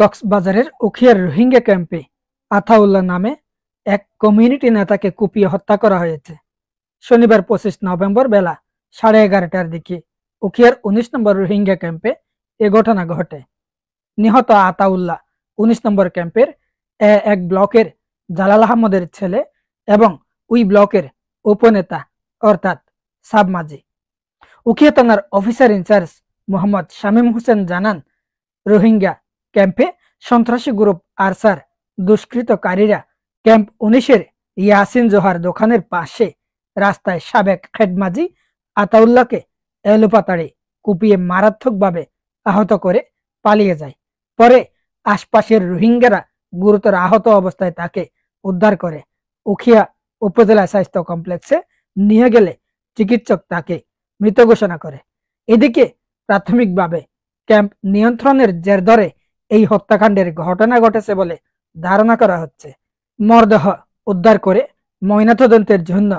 কক্সবাজারের উখিয়ার রোহিঙ্গা ক্যাম্পে আতাউল্লাহ নামে এক কমিউনিটি নেতাকে কুপিয়ে হত্যা করা হয়েছে। শনিবার 25 নভেম্বর বেলা 11:30টার দিকে উখিয়ার 19 নম্বর রোহিঙ্গা ক্যাম্পে এ ঘটনা ঘটে। নিহত আতাউল্লাহ 19 নম্বর ক্যাম্পের এক ব্লকের জালাল আহমদের ছেলে এবং ওই ব্লকের উপনেতা অর্থাৎ সাবমাজি। উখিয়া থানার অফিসার ইনচার্জ মোহাম্মদ শামীম হোসেন জানান, রোহিঙ্গা ক্যাম্পে সন্ত্রাসী গ্রুপ আরসার দুষ্কৃতকারীরা ক্যাম্প 19-এর ইয়াসিন জোহার দোকানের পাশে রাস্তায় সাবেক খেডমাজি আতাউল্লাহকে এলোপাতাড়ি কুপিয়ে মারাত্মকভাবে আহত করে পালিয়ে যায়। পরে আশপাশের রোহিঙ্গারা গুরুতর আহত অবস্থায় তাকে উদ্ধার করে উখিয়া উপজেলা স্বাস্থ্য কমপ্লেক্সে নিয়ে গেলে চিকিৎসক তাকে মৃত ঘোষণা করে। এদিকে প্রাথমিকভাবে ক্যাম্প নিয়ন্ত্রণের জের ধরে এই হত্যাকাণ্ডের ঘটনা ঘটেছে বলে ধারণা করা হচ্ছে। মরদেহ উদ্ধার করে ময়নাতদন্তের জন্য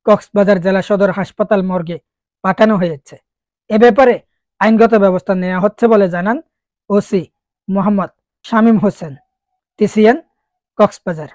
কক্সবাজার জেলা সদর হাসপাতাল মর্গে পাঠানো হয়েছে। এ ব্যাপারে আইনগত ব্যবস্থা নেওয়া হচ্ছে বলে জানান ওসি মোহাম্মদ শামীম হোসেন, TCN, কক্সবাজার।